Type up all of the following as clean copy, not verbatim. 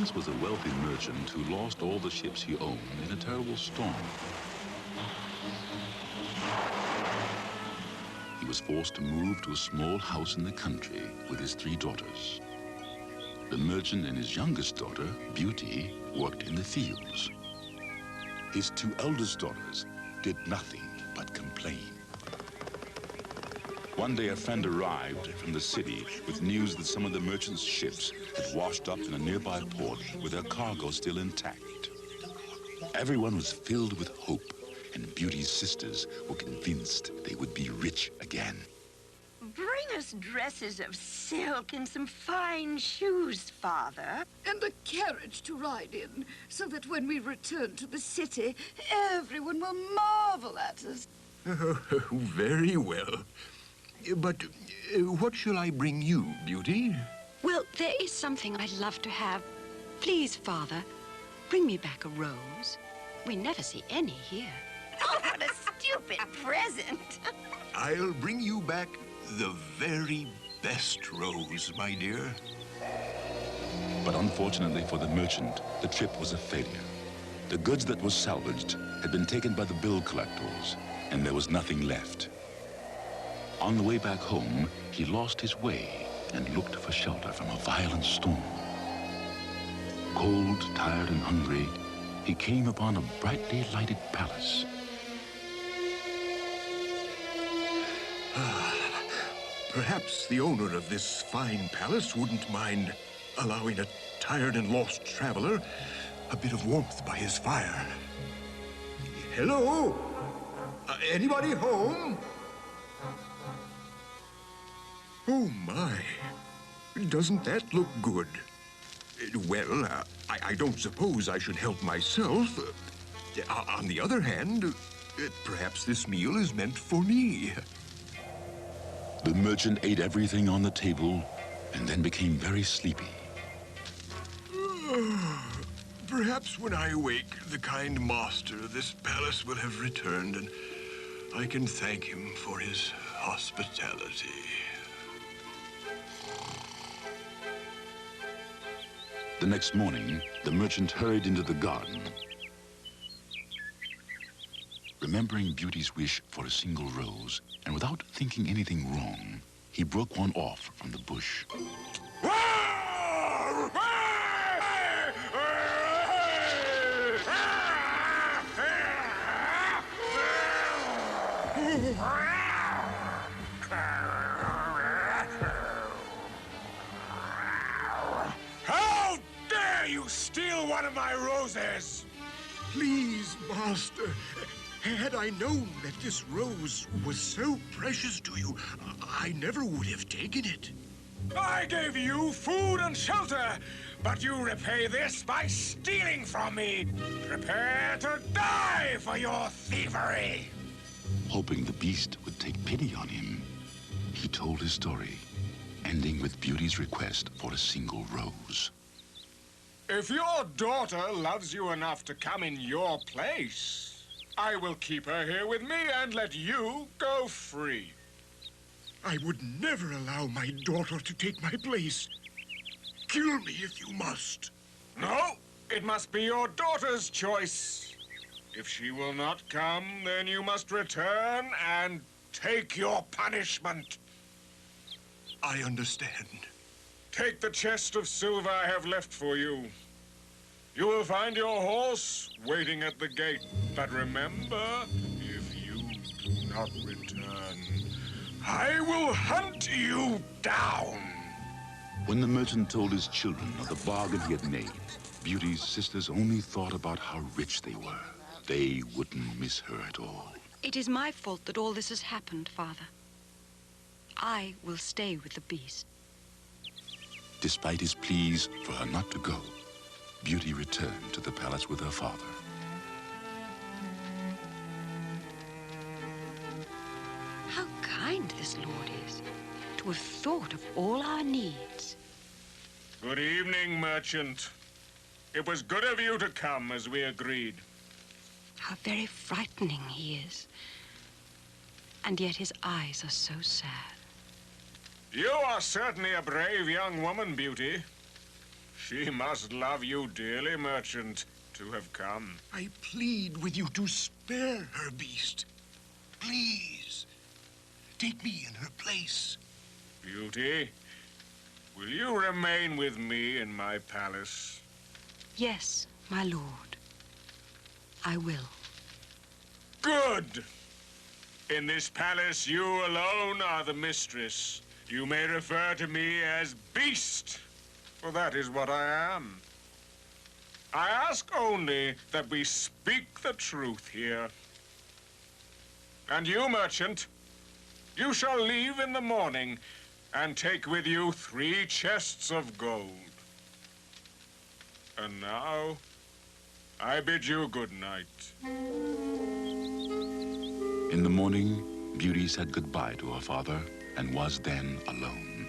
once was a wealthy merchant who lost all the ships he owned in a terrible storm. He was forced to move to a small house in the country with his 3 daughters. The merchant and his youngest daughter, Beauty, worked in the fields. His 2 eldest daughters did nothing but complain. One day, a friend arrived from the city with news that some of the merchant's ships had washed up in a nearby port with their cargo still intact. Everyone was filled with hope, and Beauty's sisters were convinced they would be rich again. Bring us dresses of silk and some fine shoes, Father. And a carriage to ride in, so that when we return to the city, everyone will marvel at us. Oh, very well. But what shall I bring you, Beauty? Well, there is something I'd love to have. Please, Father, bring me back a rose. We never see any here. Oh, what a stupid present. I'll bring you back the very best rose, my dear. But unfortunately for the merchant, the trip was a failure. The goods that were salvaged had been taken by the bill collectors, and there was nothing left. On the way back home, he lost his way and looked for shelter from a violent storm. Cold, tired, and hungry, he came upon a brightly lighted palace. Perhaps the owner of this fine palace wouldn't mind allowing a tired and lost traveler a bit of warmth by his fire. Hello? Anybody home? Oh, my. Doesn't that look good? Well, I don't suppose I should help myself. On the other hand, perhaps this meal is meant for me. The merchant ate everything on the table and then became very sleepy. Perhaps when I awake, the kind master of this palace will have returned, and I can thank him for his hospitality. The next morning, the merchant hurried into the garden. Remembering Beauty's wish for a single rose, and without thinking anything wrong, he broke one off from the bush. How dare you steal one of my roses? Please, master, had I known that this rose was so precious to you, I never would have taken it. I gave you food and shelter, but you repay this by stealing from me. Prepare to die for your thievery. Hoping the beast would take pity on him, he told his story, ending with Beauty's request for a single rose. If your daughter loves you enough to come in your place, I will keep her here with me and let you go free. I would never allow my daughter to take my place. Kill me if you must. No, it must be your daughter's choice. If she will not come, then you must return and take your punishment. I understand. Take the chest of silver I have left for you. You will find your horse waiting at the gate. But remember, if you do not return, I will hunt you down. When the merchant told his children of the bargain he had made, Beauty's sisters only thought about how rich they were. They wouldn't miss her at all. It is my fault that all this has happened, Father. I will stay with the beast. Despite his pleas for her not to go, Beauty returned to the palace with her father. How kind this Lord is, to have thought of all our needs. Good evening, merchant. It was good of you to come as we agreed. How very frightening he is. And yet his eyes are so sad. You are certainly a brave young woman, Beauty. She must love you dearly, merchant, to have come. I plead with you to spare her, Beast. Please, take me in her place. Beauty, will you remain with me in my palace? Yes, my lord. I will. Good! In this palace, you alone are the mistress. You may refer to me as Beast, for that is what I am. I ask only that we speak the truth here. And you, merchant, you shall leave in the morning and take with you 3 chests of gold. And now, I bid you good night. In the morning, Beauty said goodbye to her father and was then alone.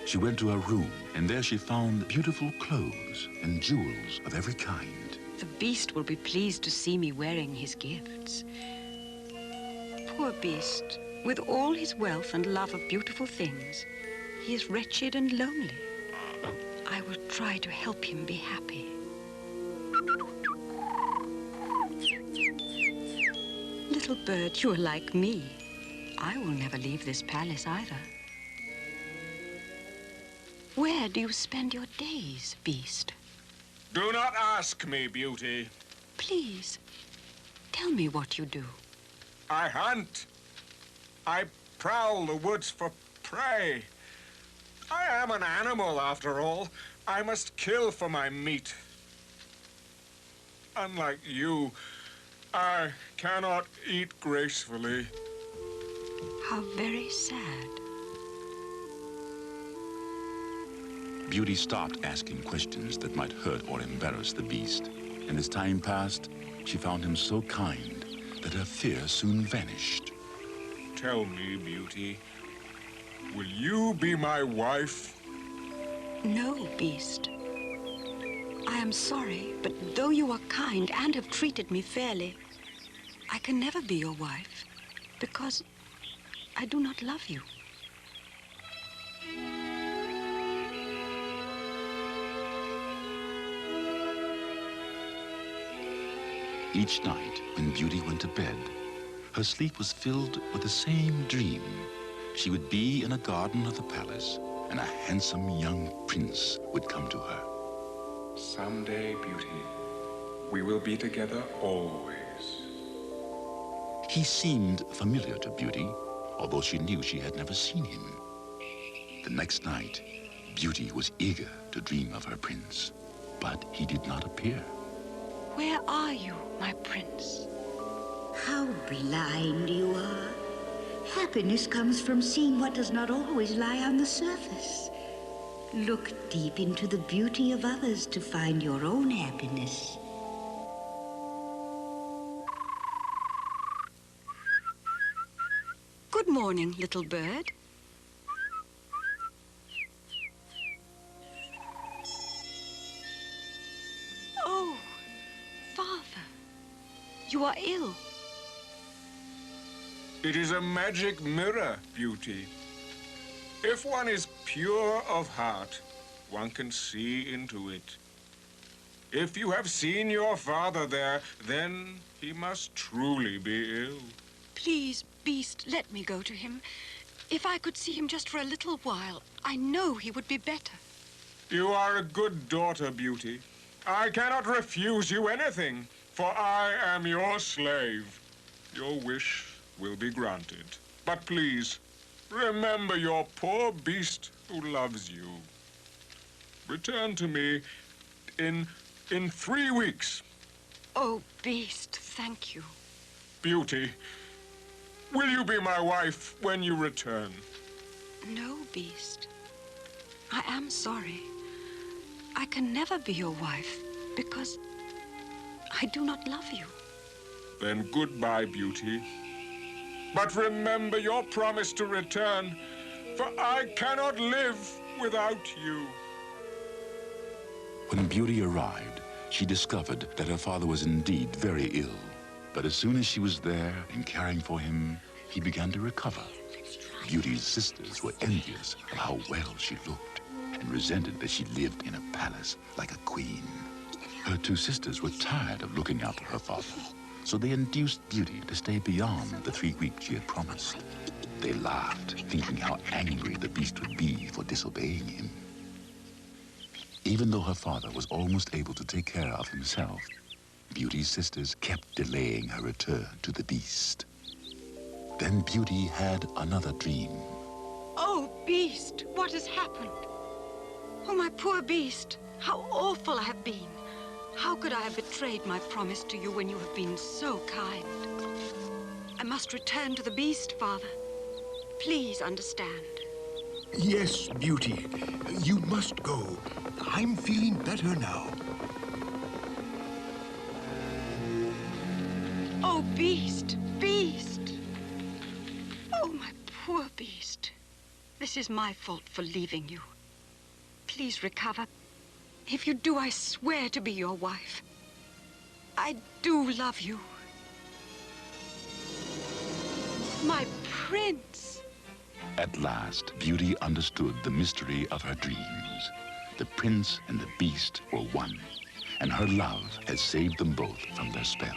She went to her room, and there she found beautiful clothes and jewels of every kind. The Beast will be pleased to see me wearing his gifts. Poor Beast, with all his wealth and love of beautiful things, he is wretched and lonely. I will try to help him be happy. Little bird, you are like me. I will never leave this palace either. Where do you spend your days, Beast? Do not ask me, Beauty. Please, tell me what you do. I hunt. I prowl the woods for prey. I am an animal, after all. I must kill for my meat. Unlike you, I cannot eat gracefully. How very sad. Beauty stopped asking questions that might hurt or embarrass the Beast, and as time passed, she found him so kind that her fear soon vanished. Tell me, Beauty, will you be my wife? No, Beast. I am sorry, but though you are kind and have treated me fairly, I can never be your wife because I do not love you. Each night, when Beauty went to bed, her sleep was filled with the same dream. She would be in a garden of the palace, and a handsome young prince would come to her. Someday, Beauty, we will be together always. He seemed familiar to Beauty, although she knew she had never seen him. The next night, Beauty was eager to dream of her prince, but he did not appear. Where are you, my prince? How blind you are. Happiness comes from seeing what does not always lie on the surface. Look deep into the beauty of others to find your own happiness. Good morning, little bird. Oh, Father, you are ill. It is a magic mirror, Beauty. If one is pure of heart, one can see into it. If you have seen your father there, then he must truly be ill. Please, Beast, let me go to him. If I could see him just for a little while, I know he would be better. You are a good daughter, Beauty. I cannot refuse you anything, for I am your slave. Your wish will be granted. But please, remember your poor Beast who loves you. Return to me in 3 weeks. Oh, Beast, thank you. Beauty, will you be my wife when you return? No, Beast. I am sorry. I can never be your wife because I do not love you. Then goodbye, Beauty. But remember your promise to return, for I cannot live without you. When Beauty arrived, she discovered that her father was indeed very ill. But as soon as she was there and caring for him, he began to recover. Beauty's sisters were envious of how well she looked, and resented that she lived in a palace like a queen. Her two sisters were tired of looking after her father, so they induced Beauty to stay beyond the 3 weeks she had promised. They laughed, thinking how angry the beast would be for disobeying him. Even though her father was almost able to take care of himself, Beauty's sisters kept delaying her return to the beast. Then Beauty had another dream. Oh, Beast, what has happened? Oh, my poor Beast, how awful I have been. How could I have betrayed my promise to you when you have been so kind? I must return to the Beast, Father. Please understand. Yes, Beauty. You must go. I'm feeling better now. Oh, Beast, Beast. Oh, my poor Beast. This is my fault for leaving you. Please recover. If you do, I swear to be your wife. I do love you. My prince. At last, Beauty understood the mystery of her dreams. The prince and the beast were one, and her love had saved them both from their spell.